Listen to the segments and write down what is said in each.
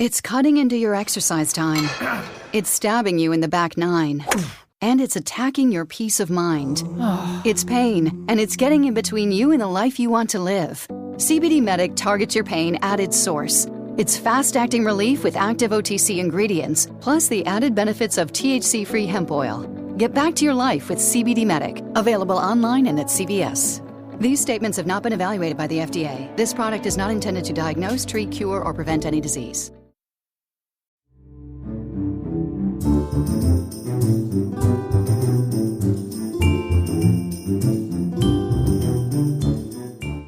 It's cutting into your exercise time. It's stabbing you in the back nine. And it's attacking your peace of mind. It's pain, and it's getting in between you and the life you want to live. CBD Medic targets your pain at its source. It's fast-acting relief with active OTC ingredients, plus the added benefits of THC-free hemp oil. Get back to your life with CBD Medic, available online and at CVS. These statements have not been evaluated by the FDA. This product is not intended to diagnose, treat, cure, or prevent any disease.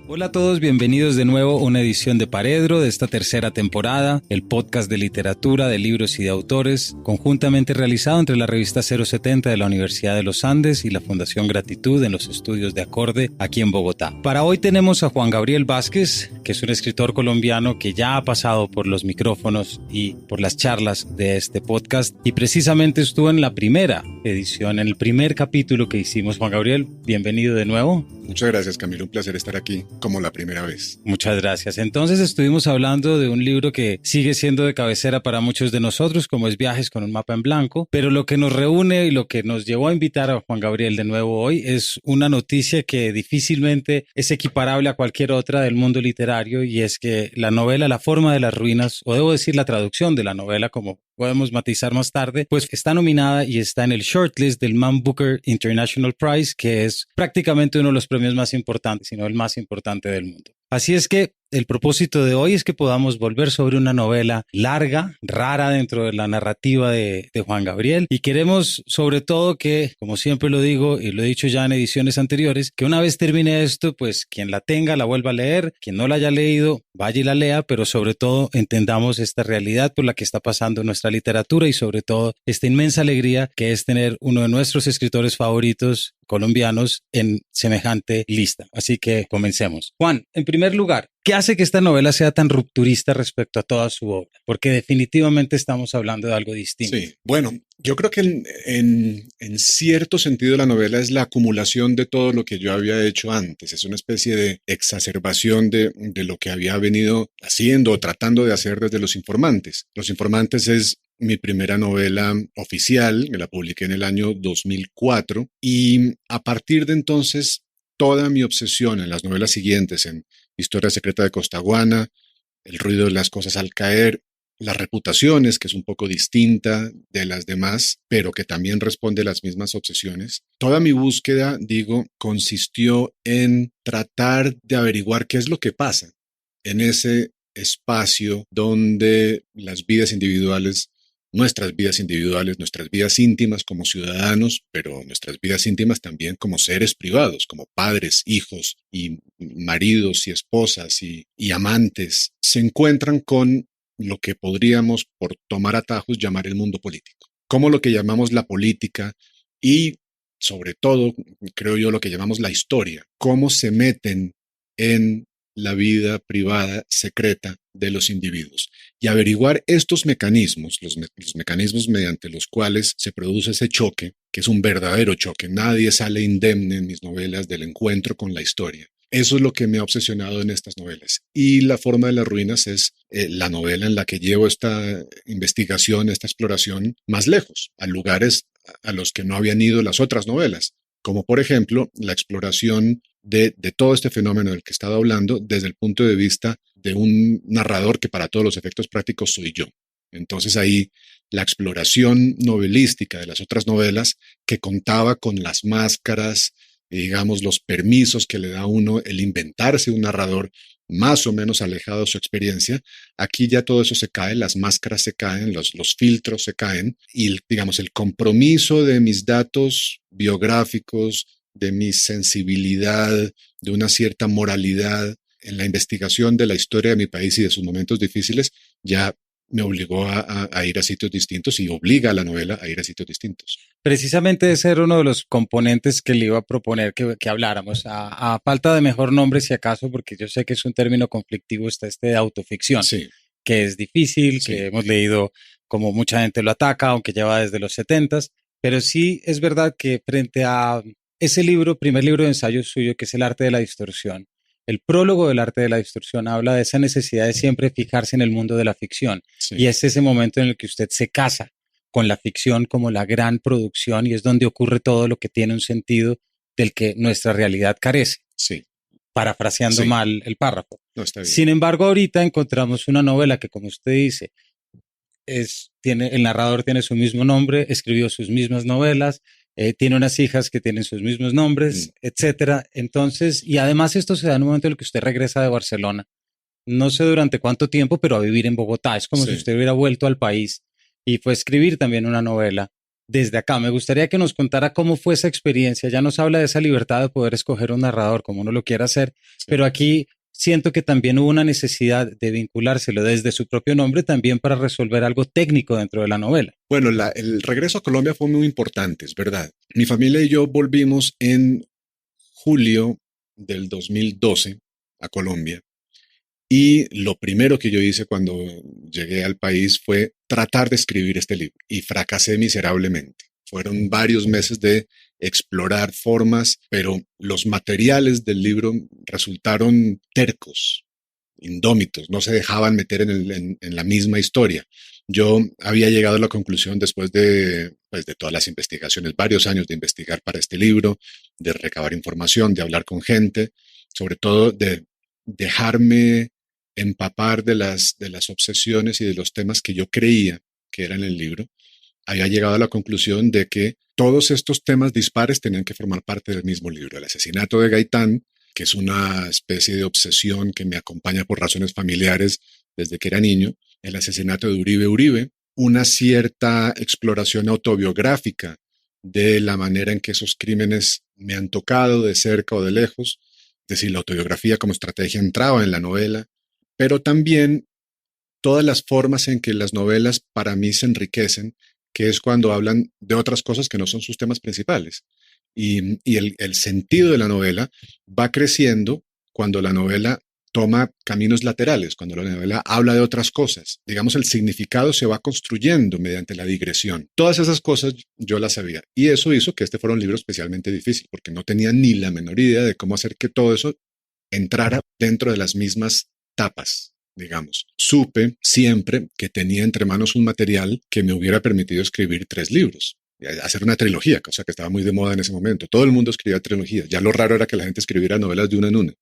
Hola a todos, bienvenidos de nuevo a una edición de Paredro de esta tercera temporada, el podcast de literatura, de libros y de autores, conjuntamente realizado entre la revista 070 de la Universidad de los Andes y la Fundación Gratitud en los estudios de Acorde aquí en Bogotá. Para hoy tenemos a Juan Gabriel Vázquez, que es un escritor colombiano que ya ha pasado por los micrófonos y por las charlas de este podcast y precisamente estuvo en la primera edición, en el primer capítulo que hicimos. Juan Gabriel, bienvenido de nuevo. Muchas gracias, Camilo, un placer estar aquí como la primera vez. Muchas gracias. Entonces estuvimos hablando de un libro que sigue siendo de cabecera para muchos de nosotros, como es Viajes con un mapa en blanco, pero lo que nos reúne y lo que nos llevó a invitar a Juan Gabriel de nuevo hoy es una noticia que difícilmente es equiparable a cualquier otra del mundo literario, y es que la novela La forma de las ruinas, o debo decir la traducción de la novela, como podemos matizar más tarde, pues está nominada y está en el shortlist del Man Booker International Prize, que es prácticamente uno de los premios más importantes, si no el más importante del mundo. Así es que el propósito de hoy es que podamos volver sobre una novela larga, rara dentro de la narrativa de Juan Gabriel, y queremos sobre todo que, como siempre lo digo y lo he dicho ya en ediciones anteriores, que una vez termine esto, pues quien la tenga la vuelva a leer, quien no la haya leído vaya y la lea, pero sobre todo entendamos esta realidad por la que está pasando nuestra literatura y sobre todo esta inmensa alegría que es tener uno de nuestros escritores favoritos colombianos en semejante lista. Así que comencemos. Juan, en primer lugar, ¿qué hace que esta novela sea tan rupturista respecto a toda su obra? Porque definitivamente estamos hablando de algo distinto. Sí, bueno, yo creo que en cierto sentido la novela es la acumulación de todo lo que yo había hecho antes. Es una especie de exacerbación de lo que había venido haciendo o tratando de hacer desde Los Informantes. Los Informantes es mi primera novela oficial, que la publiqué en el año 2004, y a partir de entonces toda mi obsesión en las novelas siguientes, en Historia secreta de Costaguana, El ruido de las cosas al caer, Las reputaciones, que es un poco distinta de las demás, pero que también responde a las mismas obsesiones. Toda mi búsqueda, consistió en tratar de averiguar qué es lo que pasa en ese espacio donde las vidas individuales, nuestras vidas íntimas como ciudadanos, pero nuestras vidas íntimas también como seres privados, como padres, hijos y maridos y esposas y amantes, se encuentran con lo que podríamos, por tomar atajos, llamar el mundo político. Como lo que llamamos la política y, sobre todo, creo yo, lo que llamamos la historia, cómo se meten en la vida privada secreta de los individuos y averiguar estos mecanismos, los mecanismos mediante los cuales se produce ese choque, que es un verdadero choque. Nadie sale indemne en mis novelas del encuentro con la historia. Eso es lo que me ha obsesionado en estas novelas. Y La forma de las ruinas es la novela en la que llevo esta investigación, esta exploración más lejos, a lugares a los que no habían ido las otras novelas, como por ejemplo la exploración de todo este fenómeno del que he estado hablando desde el punto de vista de un narrador que para todos los efectos prácticos soy yo. Entonces ahí la exploración novelística de las otras novelas que contaba con las máscaras, los permisos que le da a uno el inventarse un narrador más o menos alejado de su experiencia, aquí ya todo eso se cae, las máscaras se caen, los filtros se caen y el compromiso de mis datos biográficos, de mi sensibilidad, de una cierta moralidad en la investigación de la historia de mi país y de sus momentos difíciles, ya me obligó a ir a sitios distintos y obliga a la novela a ir a sitios distintos. Precisamente ese era uno de los componentes que le iba a proponer que habláramos. A falta de mejor nombre, si acaso, porque yo sé que es un término conflictivo, está este de autoficción, sí, que es difícil, sí, que hemos leído como mucha gente lo ataca, aunque lleva desde los 70s, pero sí es verdad que frente a ese libro, primer libro de ensayo suyo, que es El arte de la distorsión, El prólogo del arte de la distorsión habla de esa necesidad de siempre fijarse en el mundo de la ficción. Sí. Y es ese momento en el que usted se casa con la ficción como la gran producción y es donde ocurre todo lo que tiene un sentido del que nuestra realidad carece. Sí. Parafraseando Sí. mal el párrafo. No, está bien. Sin embargo, ahorita encontramos una novela que, como usted dice, el narrador tiene su mismo nombre, escribió sus mismas novelas, tiene unas hijas que tienen sus mismos nombres, etcétera. Entonces, y además esto se da en un momento en el que usted regresa de Barcelona, no sé durante cuánto tiempo, pero a vivir en Bogotá. Es como si usted hubiera vuelto al país y fue a escribir también una novela desde acá. Me gustaría que nos contara cómo fue esa experiencia. Ya nos habla de esa libertad de poder escoger un narrador como uno lo quiera hacer, pero aquí siento que también hubo una necesidad de vinculárselo desde su propio nombre también para resolver algo técnico dentro de la novela. Bueno, el regreso a Colombia fue muy importante, es verdad. Mi familia y yo volvimos en julio del 2012 a Colombia. Y lo primero que yo hice cuando llegué al país fue tratar de escribir este libro y fracasé miserablemente. Fueron varios meses de explorar formas, pero los materiales del libro resultaron tercos, indómitos, no se dejaban meter en la misma historia. Yo había llegado a la conclusión después de todas las investigaciones, varios años de investigar para este libro, de recabar información, de hablar con gente, sobre todo de dejarme empapar de las obsesiones y de los temas que yo creía que eran el libro. Había llegado a la conclusión de que todos estos temas dispares tenían que formar parte del mismo libro. El asesinato de Gaitán, que es una especie de obsesión que me acompaña por razones familiares desde que era niño, el asesinato de Uribe Uribe, una cierta exploración autobiográfica de la manera en que esos crímenes me han tocado de cerca o de lejos, es decir, la autobiografía como estrategia entraba en la novela, pero también todas las formas en que las novelas para mí se enriquecen, que es cuando hablan de otras cosas que no son sus temas principales. Y el sentido de la novela va creciendo cuando la novela toma caminos laterales, cuando la novela habla de otras cosas. Digamos, el significado se va construyendo mediante la digresión. Todas esas cosas yo las sabía. Y eso hizo que este fuera un libro especialmente difícil, porque no tenía ni la menor idea de cómo hacer que todo eso entrara dentro de las mismas tapas, digamos. Supe siempre que tenía entre manos un material que me hubiera permitido escribir 3 libros, hacer una trilogía, cosa que estaba muy de moda en ese momento. Todo el mundo escribía trilogías. Ya lo raro era que la gente escribiera novelas de una en una.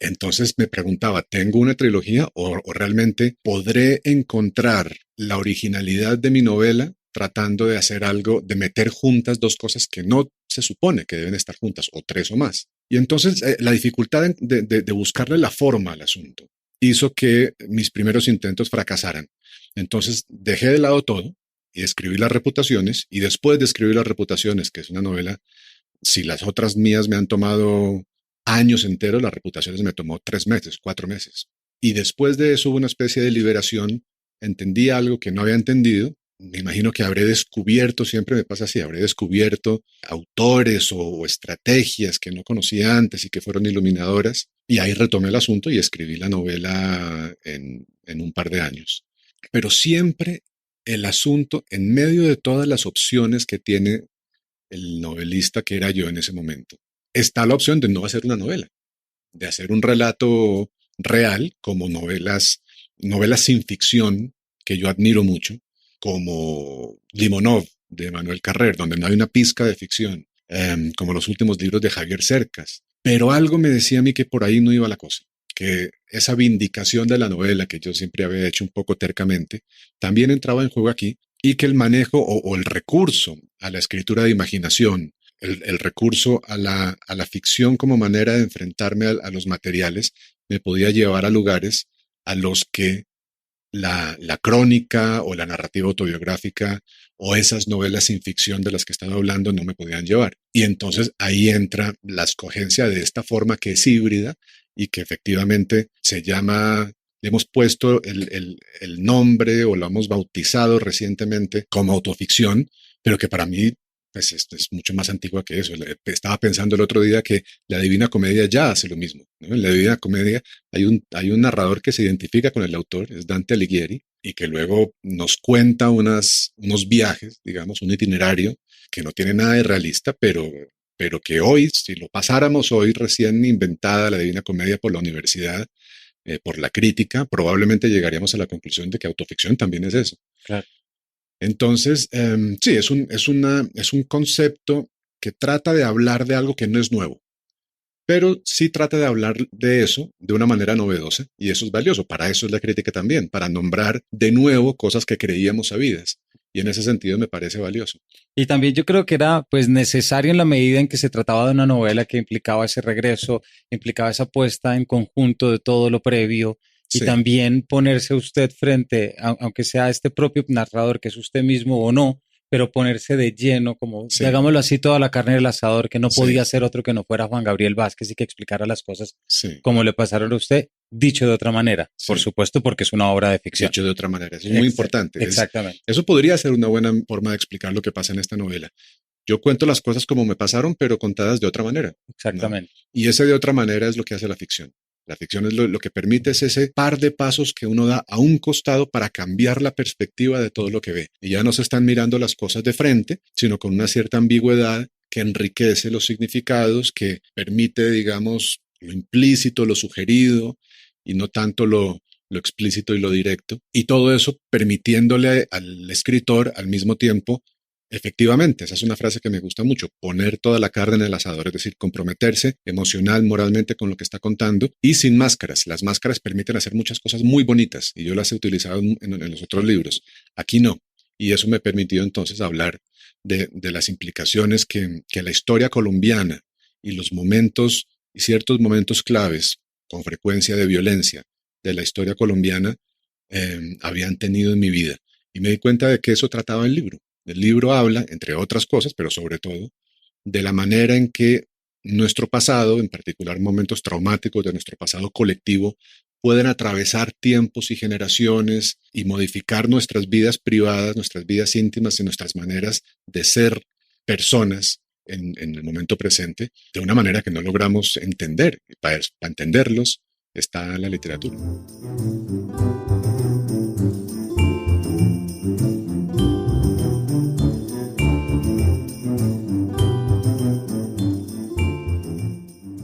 Entonces me preguntaba, ¿tengo una trilogía o realmente podré encontrar la originalidad de mi novela tratando de hacer algo, de meter juntas 2 cosas que no se supone que deben estar juntas, o 3 o más? Y entonces la dificultad de buscarle la forma al asunto hizo que mis primeros intentos fracasaran. Entonces dejé de lado todo y escribí Las Reputaciones, y después de escribir Las Reputaciones, que es una novela, si las otras mías me han tomado años enteros, Las Reputaciones me tomó 3 meses, 4 meses. Y después de eso hubo una especie de liberación, entendí algo que no había entendido. Me imagino que habré descubierto, siempre me pasa así, habré descubierto autores o estrategias que no conocía antes y que fueron iluminadoras. Y ahí retomé el asunto y escribí la novela en un par de años. Pero siempre el asunto, en medio de todas las opciones que tiene el novelista que era yo en ese momento, está la opción de no hacer una novela, de hacer un relato real, como novelas sin ficción, que yo admiro mucho, como Limonov de Manuel Carrer, donde no hay una pizca de ficción, como los últimos libros de Javier Cercas. Pero algo me decía a mí que por ahí no iba la cosa, que esa vindicación de la novela que yo siempre había hecho un poco tercamente, también entraba en juego aquí, y que el manejo o el recurso a la escritura de imaginación, el recurso a la ficción como manera de enfrentarme a los materiales, me podía llevar a lugares a los que la crónica o la narrativa autobiográfica o esas novelas sin ficción de las que estaba hablando no me podían llevar. Y entonces ahí entra la escogencia de esta forma que es híbrida y que efectivamente se llama, le hemos puesto el nombre o lo hemos bautizado recientemente como autoficción, pero que para mí pues esto es mucho más antigua que eso. Estaba pensando el otro día que la Divina Comedia ya hace lo mismo, ¿no? En la Divina Comedia hay un narrador que se identifica con el autor, es Dante Alighieri, y que luego nos cuenta unos viajes, digamos, un itinerario que no tiene nada de realista, pero pero que hoy, si lo pasáramos hoy recién inventada la Divina Comedia por la universidad, por la crítica, probablemente llegaríamos a la conclusión de que autoficción también es eso. Claro. Entonces, sí, es un concepto que trata de hablar de algo que no es nuevo, pero sí trata de hablar de eso de una manera novedosa, y eso es valioso. Para eso es la crítica también, para nombrar de nuevo cosas que creíamos sabidas. Y en ese sentido me parece valioso. Y también yo creo que era pues necesario en la medida en que se trataba de una novela que implicaba ese regreso, implicaba esa puesta en conjunto de todo lo previo y Sí, también ponerse usted frente, aunque sea este propio narrador que es usted mismo o no, pero ponerse de lleno, como sí, digámoslo así, toda la carne del asador, que no sí, podía ser otro que no fuera Juan Gabriel Vázquez y que explicara las cosas sí, como le pasaron a usted, dicho de otra manera, por sí. supuesto, porque es una obra de ficción. Dicho de otra manera, eso es muy importante. Exactamente, Eso podría ser una buena forma de explicar lo que pasa en esta novela. Yo cuento las cosas como me pasaron, pero contadas de otra manera, ¿no? exactamente. Y ese de otra manera es lo que hace la ficción. La ficción es lo que permite es ese par de pasos que uno da a un costado para cambiar la perspectiva de todo lo que ve. Y ya no se están mirando las cosas de frente, sino con una cierta ambigüedad que enriquece los significados, que permite, digamos, lo implícito, lo sugerido, y no tanto lo explícito y lo directo. Y todo eso permitiéndole al escritor al mismo tiempo, efectivamente, esa es una frase que me gusta mucho, poner toda la carne en el asador, es decir, comprometerse emocional, moralmente con lo que está contando y sin máscaras. Las máscaras permiten hacer muchas cosas muy bonitas y yo las he utilizado en los otros libros. Aquí no. Y eso me permitió entonces hablar de las implicaciones que la historia colombiana y los momentos y ciertos momentos claves, con frecuencia de violencia, de la historia colombiana, habían tenido en mi vida. Y me di cuenta de que eso trataba el libro. El libro habla, entre otras cosas, pero sobre todo, de la manera en que nuestro pasado, en particular momentos traumáticos de nuestro pasado colectivo, pueden atravesar tiempos y generaciones y modificar nuestras vidas privadas, nuestras vidas íntimas y nuestras maneras de ser personas en el momento presente de una manera que no logramos entender. Y para entenderlos está la literatura.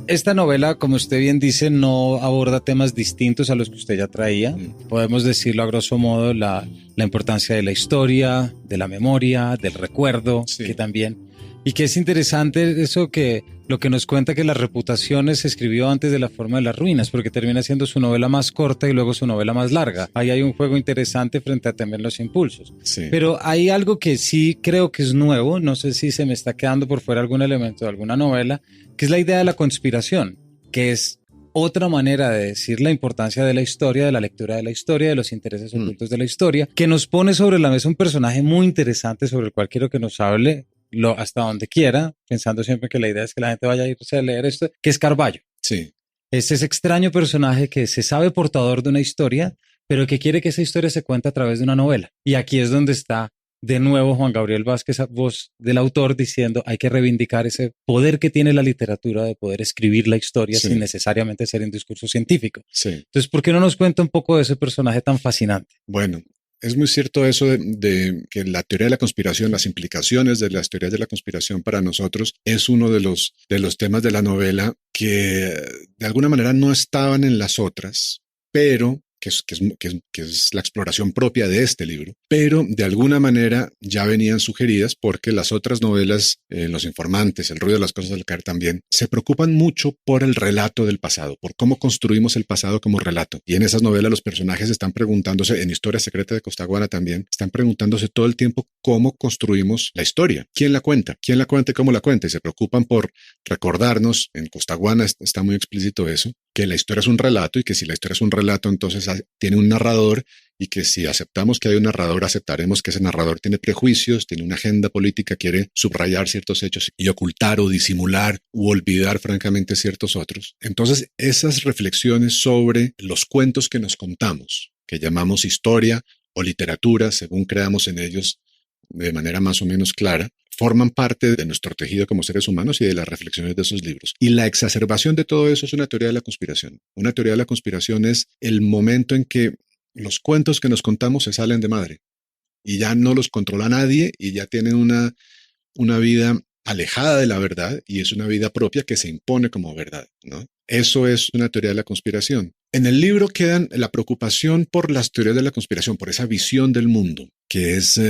Esta novela, como usted bien dice, no aborda temas distintos a los que usted ya traía. Podemos decirlo a grosso modo, la importancia de la historia, de la memoria, del recuerdo, Sí. que también... Y que es interesante eso que lo que nos cuenta que las reputaciones se escribió antes de La forma de las ruinas, porque termina siendo su novela más corta y luego su novela más larga. Ahí hay un juego interesante frente a Temer los impulsos. Sí. Pero hay algo que sí creo que es nuevo, no sé si se me está quedando por fuera algún elemento de alguna novela, que es la idea de la conspiración, que es otra manera de decir la importancia de la historia, de la lectura de la historia, de los intereses ocultos de la historia, que nos pone sobre la mesa un personaje muy interesante sobre el cual quiero que nos hable hasta donde quiera, pensando siempre que la idea es que la gente vaya a irse a leer esto, que es Carballo. Sí. Es ese extraño personaje que se sabe portador de una historia, pero que quiere que esa historia se cuente a través de una novela. Y aquí es donde está de nuevo Juan Gabriel Vázquez, voz del autor, diciendo hay que reivindicar ese poder que tiene la literatura de poder escribir la historia sin necesariamente ser un discurso científico. Sí. Entonces, ¿por qué no nos cuenta un poco de ese personaje tan fascinante? Bueno, es muy cierto eso de que la teoría de la conspiración, las implicaciones de las teorías de la conspiración para nosotros es uno de los temas de la novela que de alguna manera no estaban en las otras, pero que es la exploración propia de este libro, pero de alguna manera ya venían sugeridas porque las otras novelas, Los Informantes, El ruido de las cosas al caer también, se preocupan mucho por el relato del pasado, por cómo construimos el pasado como relato. Y en esas novelas los personajes están preguntándose, en Historia Secreta de Costaguana también, están preguntándose todo el tiempo cómo construimos la historia. ¿Quién la cuenta? ¿Quién la cuenta y cómo la cuenta? Y se preocupan por recordarnos, en Costaguana está muy explícito eso, que la historia es un relato y que si la historia es un relato, entonces tiene un narrador y que si aceptamos que hay un narrador, aceptaremos que ese narrador tiene prejuicios, tiene una agenda política, quiere subrayar ciertos hechos y ocultar o disimular u olvidar francamente ciertos otros. Entonces, esas reflexiones sobre los cuentos que nos contamos, que llamamos historia o literatura, según creamos en ellos de manera más o menos clara, forman parte de nuestro tejido como seres humanos y de las reflexiones de esos libros. Y la exacerbación de todo eso es una teoría de la conspiración. Una teoría de la conspiración es el momento en que los cuentos que nos contamos se salen de madre y ya no los controla nadie y ya tienen una vida alejada de la verdad y es una vida propia que se impone como verdad, ¿no? Eso es una teoría de la conspiración. En el libro quedan la preocupación por las teorías de la conspiración, por esa visión del mundo, que es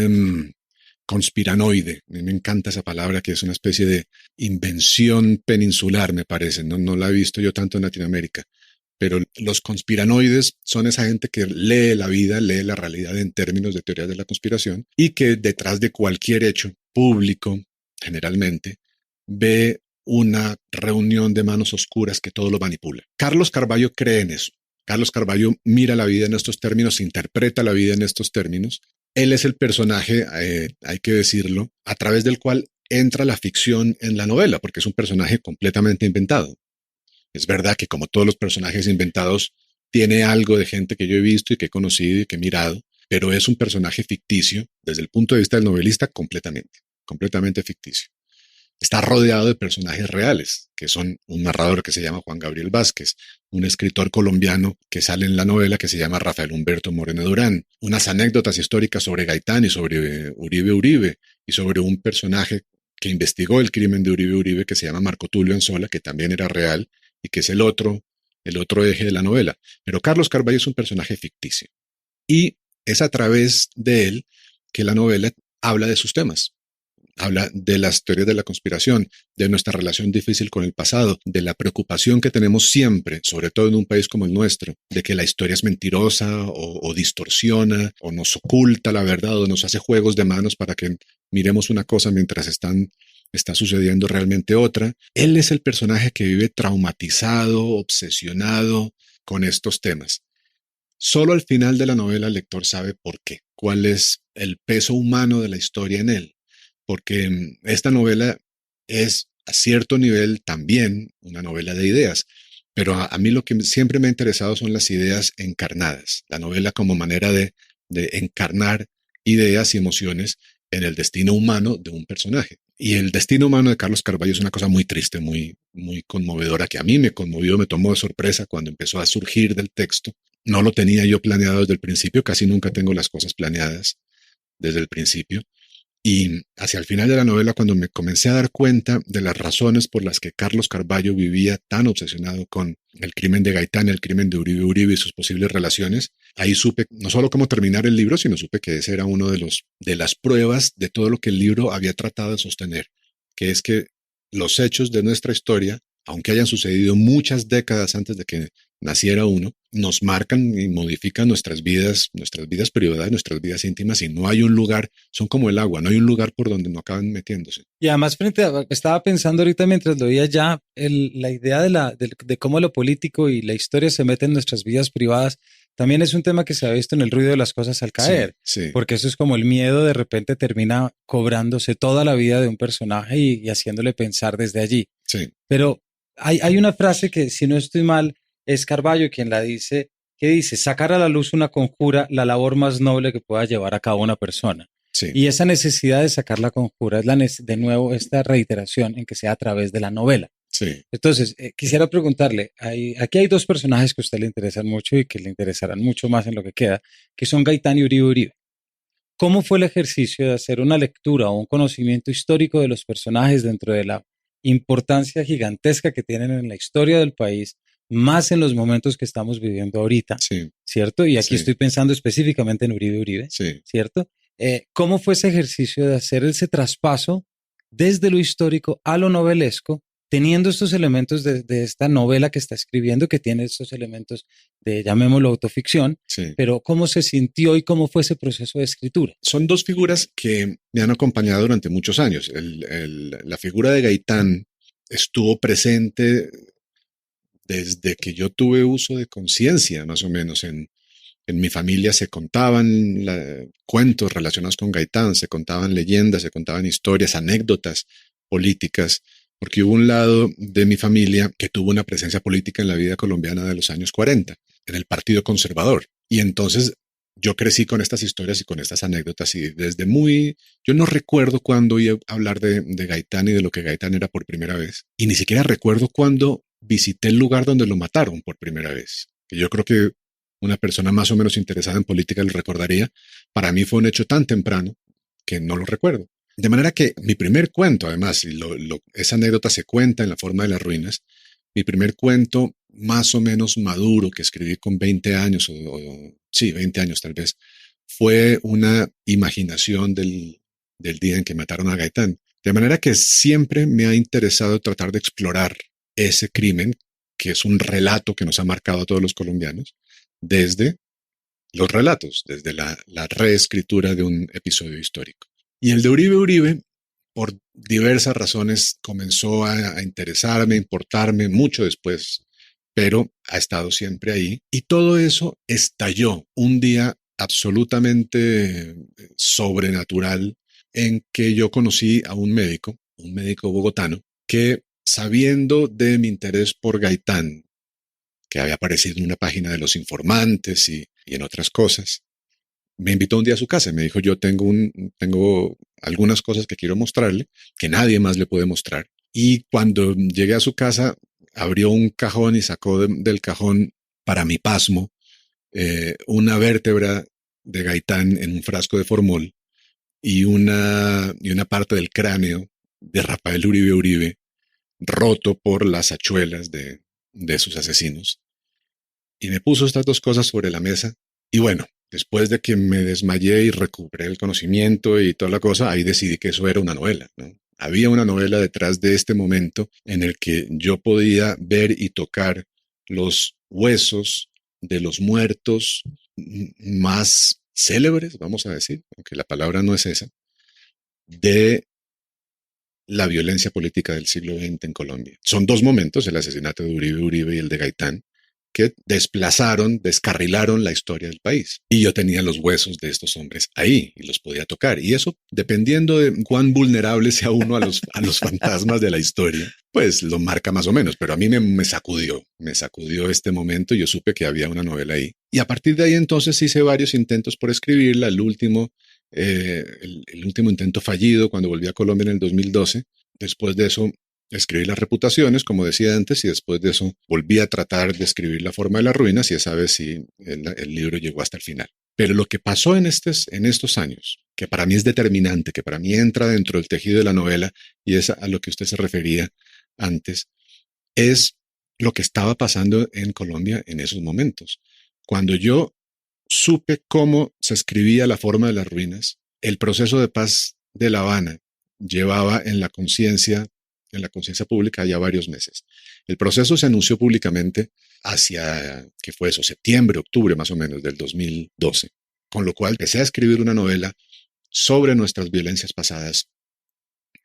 conspiranoide. A mí me encanta esa palabra, que es una especie de invención peninsular, me parece. No la he visto yo tanto en Latinoamérica. Pero los conspiranoides son esa gente que lee la vida, lee la realidad en términos de teorías de la conspiración y que detrás de cualquier hecho público, generalmente, ve una reunión de manos oscuras que todo lo manipula. Carlos Carvalho cree en eso. Carlos Carvalho mira la vida en estos términos, interpreta la vida en estos términos. Él es el personaje, hay que decirlo, a través del cual entra la ficción en la novela, porque es un personaje completamente inventado. Es verdad que como todos los personajes inventados, tiene algo de gente que yo he visto y que he conocido y que he mirado, pero es un personaje ficticio desde el punto de vista del novelista completamente ficticio. Está rodeado de personajes reales, que son un narrador que se llama Juan Gabriel Vázquez, un escritor colombiano que sale en la novela que se llama Rafael Humberto Moreno Durán, unas anécdotas históricas sobre Gaitán y sobre Uribe Uribe, y sobre un personaje que investigó el crimen de Uribe Uribe que se llama Marco Tulio Anzola, que también era real y que es el otro eje de la novela. Pero Carlos Carvalho es un personaje ficticio. Y es a través de él que la novela habla de sus temas. Habla de las teorías de la conspiración, de nuestra relación difícil con el pasado, de la preocupación que tenemos siempre, sobre todo en un país como el nuestro, de que la historia es mentirosa o distorsiona o nos oculta la verdad o nos hace juegos de manos para que miremos una cosa mientras está sucediendo realmente otra. Él es el personaje que vive traumatizado, obsesionado con estos temas. Solo al final de la novela el lector sabe por qué, cuál es el peso humano de la historia en él. Porque esta novela es a cierto nivel también una novela de ideas, pero a mí lo que siempre me ha interesado son las ideas encarnadas, la novela como manera de encarnar ideas y emociones en el destino humano de un personaje. Y el destino humano de Carlos Carvalho es una cosa muy triste, muy conmovedora, que a mí me conmovió, me tomó de sorpresa cuando empezó a surgir del texto. No lo tenía yo planeado desde el principio, casi nunca tengo las cosas planeadas desde el principio. Y hacia el final de la novela, cuando me comencé a dar cuenta de las razones por las que Carlos Carvalho vivía tan obsesionado con el crimen de Gaitán, el crimen de Uribe Uribe y sus posibles relaciones, ahí supe no solo cómo terminar el libro, sino supe que ese era uno de las pruebas de todo lo que el libro había tratado de sostener, que es que los hechos de nuestra historia, aunque hayan sucedido muchas décadas antes de que naciera uno, nos marcan y modifican nuestras vidas privadas, nuestras vidas íntimas, y no hay un lugar, son como el agua, no hay un lugar por donde no acaban metiéndose. Y además, estaba pensando ahorita mientras lo oía ya, la idea de cómo lo político y la historia se meten en nuestras vidas privadas, también es un tema que se ha visto en el ruido de las cosas al caer, sí. Porque eso es como el miedo de repente termina cobrándose toda la vida de un personaje y haciéndole pensar desde allí. Sí. Pero hay una frase que, si no estoy mal, es Carvalho quien la dice, que dice, sacar a la luz una conjura, la labor más noble que pueda llevar a cabo una persona. Sí. Y esa necesidad de sacar la conjura es de nuevo esta reiteración en que sea a través de la novela. Sí. Entonces, quisiera preguntarle, aquí hay dos personajes que a usted le interesan mucho y que le interesarán mucho más en lo que queda, que son Gaitán y Uribe Uribe. ¿Cómo fue el ejercicio de hacer una lectura o un conocimiento histórico de los personajes dentro de la importancia gigantesca que tienen en la historia del país, más en los momentos que estamos viviendo ahorita, sí. ¿Cierto? Y aquí Sí. estoy pensando específicamente en Uribe Uribe, Sí. ¿cierto? ¿Cómo fue ese ejercicio de hacer ese traspaso desde lo histórico a lo novelesco, teniendo estos elementos de esta novela que está escribiendo, que tiene estos elementos de, llamémoslo, autoficción, Sí. pero cómo se sintió y cómo fue ese proceso de escritura? Son dos figuras que me han acompañado durante muchos años. La figura de Gaitán estuvo presente desde que yo tuve uso de conciencia, más o menos. En mi familia se contaban cuentos relacionados con Gaitán, se contaban leyendas, se contaban historias, anécdotas políticas, porque hubo un lado de mi familia que tuvo una presencia política en la vida colombiana de los años 40, en el Partido Conservador. Y entonces yo crecí con estas historias y con estas anécdotas, y yo no recuerdo cuándo iba a hablar de Gaitán y de lo que Gaitán era por primera vez. Y ni siquiera recuerdo cuándo visité el lugar donde lo mataron por primera vez. Que yo creo que una persona más o menos interesada en política lo recordaría. Para mí fue un hecho tan temprano que no lo recuerdo. De manera que mi primer cuento, además, y esa anécdota se cuenta en La forma de las ruinas, mi primer cuento más o menos maduro que escribí con 20 años, sí, 20 años tal vez, fue una imaginación del día en que mataron a Gaitán. De manera que siempre me ha interesado tratar de explorar ese crimen, que es un relato que nos ha marcado a todos los colombianos, desde los relatos, desde la reescritura de un episodio histórico. Y el de Uribe Uribe, por diversas razones, comenzó a interesarme, a importarme mucho después, pero ha estado siempre ahí. Y todo eso estalló un día absolutamente sobrenatural en que yo conocí a un médico bogotano, que sabiendo de mi interés por Gaitán, que había aparecido en una página de Los Informantes y en otras cosas, me invitó un día a su casa y me dijo, yo tengo algunas cosas que quiero mostrarle, que nadie más le puede mostrar. Y cuando llegué a su casa, abrió un cajón y sacó del cajón, para mi pasmo, una vértebra de Gaitán en un frasco de formol y una parte del cráneo de Rafael Uribe Uribe, roto por las hachuelas de sus asesinos. Y me puso estas dos cosas sobre la mesa. Y bueno, después de que me desmayé y recuperé el conocimiento y toda la cosa, ahí decidí que eso era una novela, ¿no? Había una novela detrás de este momento en el que yo podía ver y tocar los huesos de los muertos más célebres, vamos a decir, aunque la palabra no es esa, de la violencia política del siglo XX en Colombia. Son dos momentos, el asesinato de Uribe Uribe y el de Gaitán, que descarrilaron la historia del país. Y yo tenía los huesos de estos hombres ahí y los podía tocar. Y eso, dependiendo de cuán vulnerable sea uno a los fantasmas de la historia, pues lo marca más o menos. Pero a mí me sacudió este momento y yo supe que había una novela ahí. Y a partir de ahí entonces hice varios intentos por escribirla. El último intento fallido cuando volví a Colombia en el 2012. Después de eso escribí Las reputaciones, como decía antes, y después de eso volví a tratar de escribir La forma de las ruinas, y esa vez sí el libro llegó hasta el final. Pero lo que pasó en estos años, que para mí es determinante, que para mí entra dentro del tejido de la novela, y es a lo que usted se refería antes, es lo que estaba pasando en Colombia en esos momentos. Cuando yo supe cómo se escribía La forma de las ruinas, el proceso de paz de La Habana llevaba en la conciencia pública ya varios meses. El proceso se anunció públicamente hacia, ¿qué fue eso? Septiembre, octubre más o menos del 2012. Con lo cual empecé a escribir una novela sobre nuestras violencias pasadas,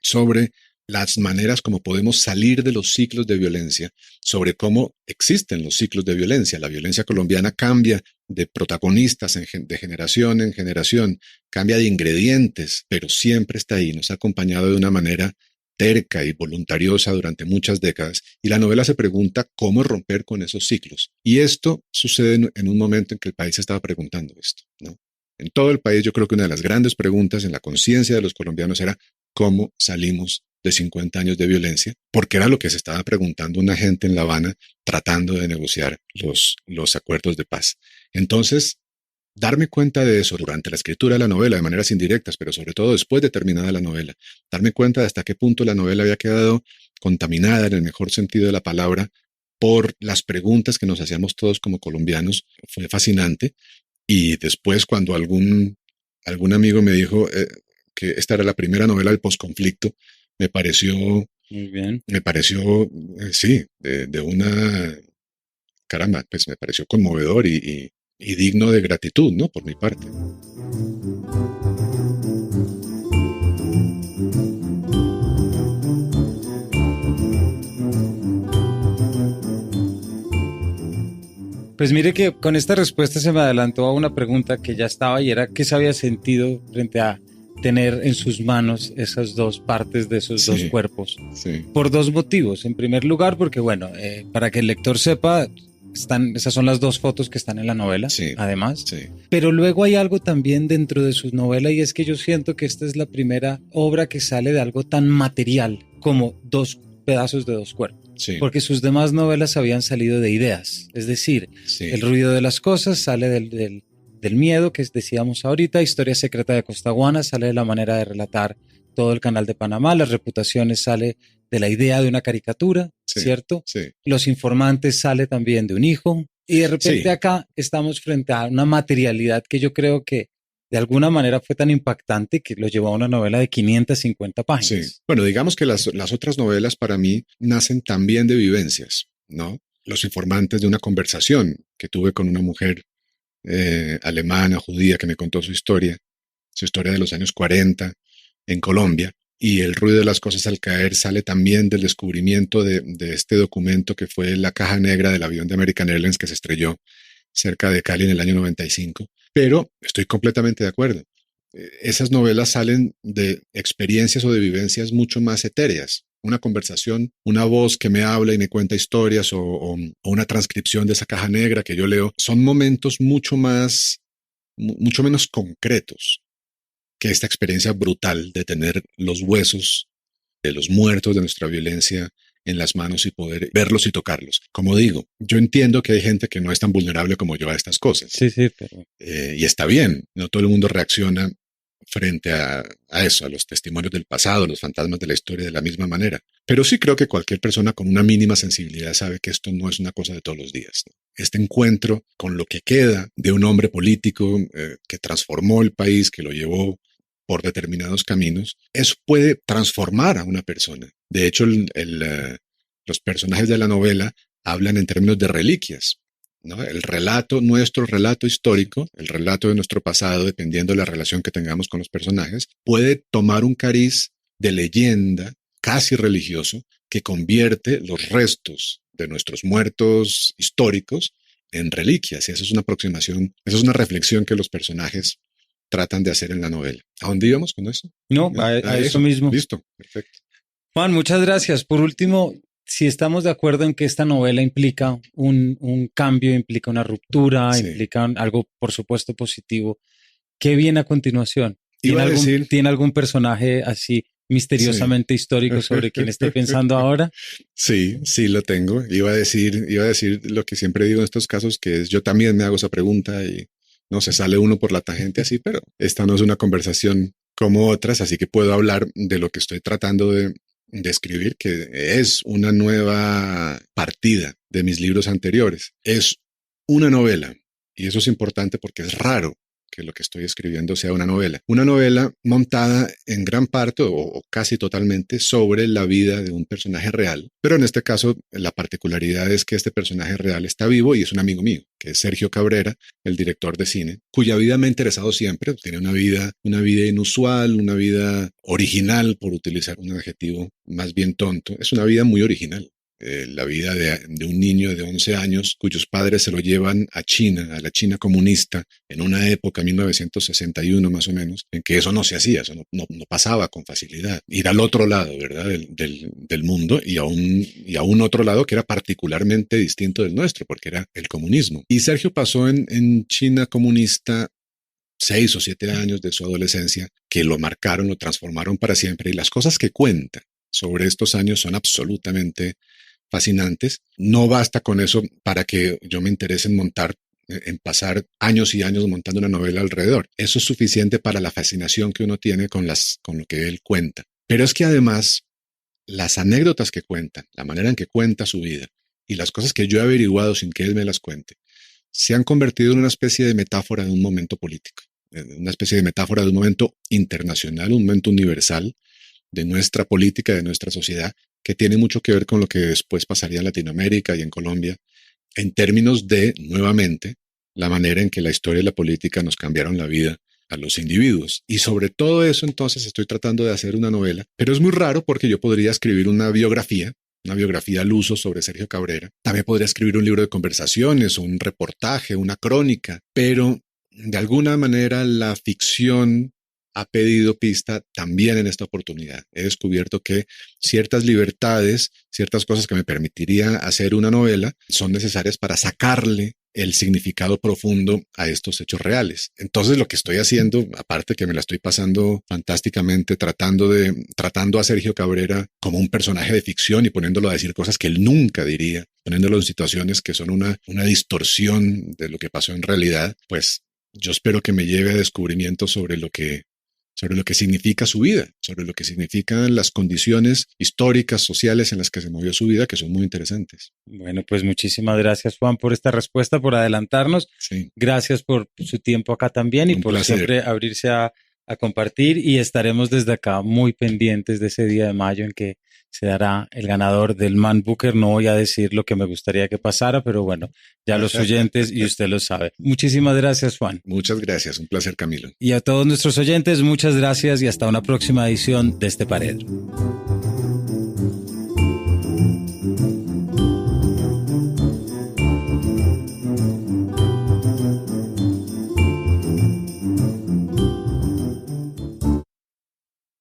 sobre las maneras como podemos salir de los ciclos de violencia, sobre cómo existen los ciclos de violencia. La violencia colombiana cambia de protagonistas de generación en generación, cambia de ingredientes, pero siempre está ahí, nos ha acompañado de una manera terca y voluntariosa durante muchas décadas, y la novela se pregunta cómo romper con esos ciclos. Y esto sucede en un momento en que el país se estaba preguntando esto, ¿no? En todo el país yo creo que una de las grandes preguntas en la conciencia de los colombianos era cómo salimos de 50 años de violencia, porque era lo que se estaba preguntando una gente en La Habana tratando de negociar los acuerdos de paz. Entonces, darme cuenta de eso durante la escritura de la novela de maneras indirectas, pero sobre todo después de terminada la novela, darme cuenta de hasta qué punto la novela había quedado contaminada en el mejor sentido de la palabra por las preguntas que nos hacíamos todos como colombianos, fue fascinante. Y después cuando algún amigo me dijo que esta era la primera novela del posconflicto, me pareció, muy bien. Sí, de una, caramba, pues me pareció conmovedor y digno de gratitud, ¿no? Por mi parte. Pues mire que con esta respuesta se me adelantó a una pregunta que ya estaba y era ¿qué se había sentido frente a tener en sus manos esas dos partes de esos dos cuerpos? Sí. Por dos motivos. En primer lugar, porque bueno, para que el lector sepa, esas son las dos fotos que están en la novela, sí, además. Sí. Pero luego hay algo también dentro de su novela y es que yo siento que esta es la primera obra que sale de algo tan material como dos pedazos de dos cuerpos. Sí. Porque sus demás novelas habían salido de ideas. Es decir, El ruido de las cosas sale del miedo que decíamos ahorita, Historia secreta de Costaguana sale de la manera de relatar todo el canal de Panamá. Las Reputaciones sale de la idea de una caricatura, Sí, ¿cierto? sí. Los Informantes sale también de un hijo. Y de repente Sí. acá estamos frente a una materialidad que yo creo que de alguna manera fue tan impactante que lo llevó a una novela de 550 Sí. páginas. Bueno, digamos que las otras novelas para mí nacen también de vivencias, ¿no? Los Informantes, de una conversación que tuve con una mujer alemana, judía, que me contó su historia de los años 40 en Colombia. Y El ruido de las cosas al caer sale también del descubrimiento de este documento que fue la caja negra del avión de American Airlines que se estrelló cerca de Cali en el año 95. Pero estoy completamente de acuerdo. Esas novelas salen de experiencias o de vivencias mucho más etéreas. Una conversación, una voz que me habla y me cuenta historias o una transcripción de esa caja negra que yo leo, son momentos mucho menos concretos que esta experiencia brutal de tener los huesos de los muertos de nuestra violencia en las manos y poder verlos y tocarlos. Como digo, yo entiendo que hay gente que no es tan vulnerable como yo a estas cosas. Sí, pero... Y está bien, no todo el mundo reacciona frente a eso, a los testimonios del pasado, los fantasmas de la historia de la misma manera. Pero sí creo que cualquier persona con una mínima sensibilidad sabe que esto no es una cosa de todos los días, ¿no? Este encuentro con lo que queda de un hombre político que transformó el país, que lo llevó por determinados caminos, eso puede transformar a una persona. De hecho, los personajes de la novela hablan en términos de reliquias, ¿no? El relato, nuestro relato histórico, el relato de nuestro pasado, dependiendo de la relación que tengamos con los personajes, puede tomar un cariz de leyenda casi religioso que convierte los restos de nuestros muertos históricos en reliquias. Y eso es una aproximación, eso es una reflexión que los personajes tratan de hacer en la novela. ¿A dónde íbamos con eso? No, a eso mismo. Listo, perfecto. Juan, muchas gracias. Por último, si estamos de acuerdo en que esta novela implica un cambio, implica una ruptura, Sí. implica algo, por supuesto, positivo, ¿qué viene a continuación? Iba a decir- ¿Tiene algún personaje así misteriosamente histórico sobre quien esté pensando ahora? Sí, sí lo tengo. Iba a decir lo que siempre digo en estos casos, que es yo también me hago esa pregunta y no se sale uno por la tangente así, pero esta no es una conversación como otras, así que puedo hablar de lo que estoy tratando de escribir, que es una nueva partida de mis libros anteriores. Es una novela, y eso es importante porque es raro que lo que estoy escribiendo sea una novela. Una novela montada en gran parte o casi totalmente sobre la vida de un personaje real, pero en este caso la particularidad es que este personaje real está vivo y es un amigo mío, que es Sergio Cabrera, el director de cine, cuya vida me ha interesado siempre. Tiene una vida inusual, una vida original, por utilizar un adjetivo más bien tonto. Es una vida muy original. La vida de un niño de 11 años cuyos padres se lo llevan a China, a la China comunista, en una época, 1961 más o menos, en que eso no se hacía, eso no pasaba con facilidad. Ir al otro lado, ¿verdad?, del mundo y a un otro lado que era particularmente distinto del nuestro, porque era el comunismo. Y Sergio pasó en China comunista 6 o 7 años de su adolescencia que lo marcaron, lo transformaron para siempre, y las cosas que cuenta sobre estos años son absolutamente fascinantes. No basta con eso para que yo me interese en pasar años y años montando una novela alrededor. Eso es suficiente para la fascinación que uno tiene con lo que él cuenta. Pero es que además, las anécdotas que cuenta, la manera en que cuenta su vida y las cosas que yo he averiguado sin que él me las cuente, se han convertido en una especie de metáfora de un momento político, una especie de metáfora de un momento internacional, un momento universal de nuestra política, de nuestra sociedad, que tiene mucho que ver con lo que después pasaría en Latinoamérica y en Colombia, en términos de, nuevamente, la manera en que la historia y la política nos cambiaron la vida a los individuos. Y sobre todo eso, entonces, estoy tratando de hacer una novela, pero es muy raro porque yo podría escribir una biografía al uso sobre Sergio Cabrera. También podría escribir un libro de conversaciones, un reportaje, una crónica, pero de alguna manera la ficción ha pedido pista también en esta oportunidad. He descubierto que ciertas libertades, ciertas cosas que me permitiría hacer una novela, son necesarias para sacarle el significado profundo a estos hechos reales. Entonces lo que estoy haciendo, aparte que me la estoy pasando fantásticamente tratando a Sergio Cabrera como un personaje de ficción y poniéndolo a decir cosas que él nunca diría, poniéndolo en situaciones que son una distorsión de lo que pasó en realidad, pues yo espero que me lleve a descubrimientos sobre lo que sobre lo que significa su vida, sobre lo que significan las condiciones históricas, sociales en las que se movió su vida, que son muy interesantes. Bueno, pues muchísimas gracias, Juan, por esta respuesta, por adelantarnos. Sí. Gracias por su tiempo acá también y Un por placer. siempre abrirse a compartir, y estaremos desde acá muy pendientes de ese día de mayo en que se dará el ganador del Man Booker. No voy a decir lo que me gustaría que pasara, pero bueno, ya los oyentes y usted lo sabe. Muchísimas gracias, Juan. Muchas gracias, un placer, Camilo. Y a todos nuestros oyentes, muchas gracias y hasta una próxima edición de Este Pared.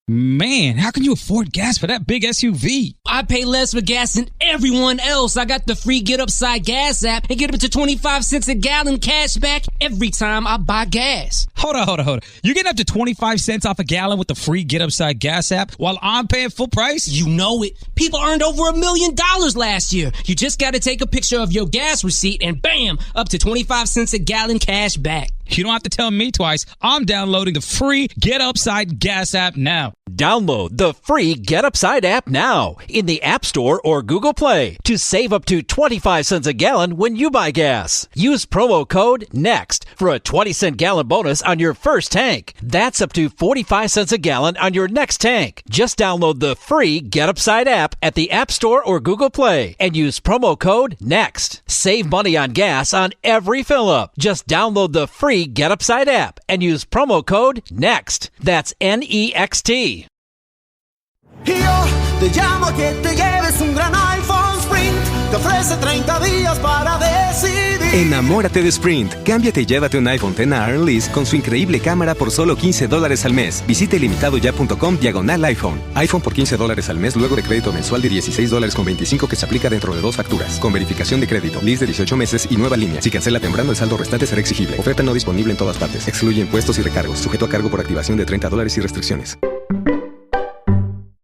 Man, how can you afford gas for that big SUV? I pay less for gas than everyone else. I got the free Get Upside Gas app and get up to 25 cents a gallon cash back every time I buy gas. Hold on. You're getting up to 25 cents off a gallon with the free Get Upside Gas app while I'm paying full price? You know it. People earned over $1 million last year. You just got to take a picture of your gas receipt and bam, up to 25 cents a gallon cash back. You don't have to tell me twice. I'm downloading the free Get Upside Gas app now. Download the free Get Upside app now in the App Store or Google Play to save up to 25 cents a gallon when you buy gas. Use promo code NEXT for a 20-cent gallon bonus on your first tank. That's up to 45 cents a gallon on your next tank. Just download the free Get Upside app at the App Store or Google Play and use promo code NEXT. Save money on gas on every fill-up. Just download the free Get Upside app and use promo code NEXT. That's NEXT. Y yo te llamo a que te lleves un gran iPhone Sprint. Te ofrece 30 días para decidir. Enamórate de Sprint. Cámbiate y llévate un iPhone X a Earnlease con su increíble cámara por solo $15 al mes. Visite limitadoya.com/iPhone. iPhone por $15 al mes luego de crédito mensual de $16.25 que se aplica dentro de 2 facturas. Con verificación de crédito, lease de 18 meses y nueva línea. Si cancela temprano, el saldo restante será exigible. Oferta no disponible en todas partes. Excluye impuestos y recargos. Sujeto a cargo por activación de $30 y restricciones.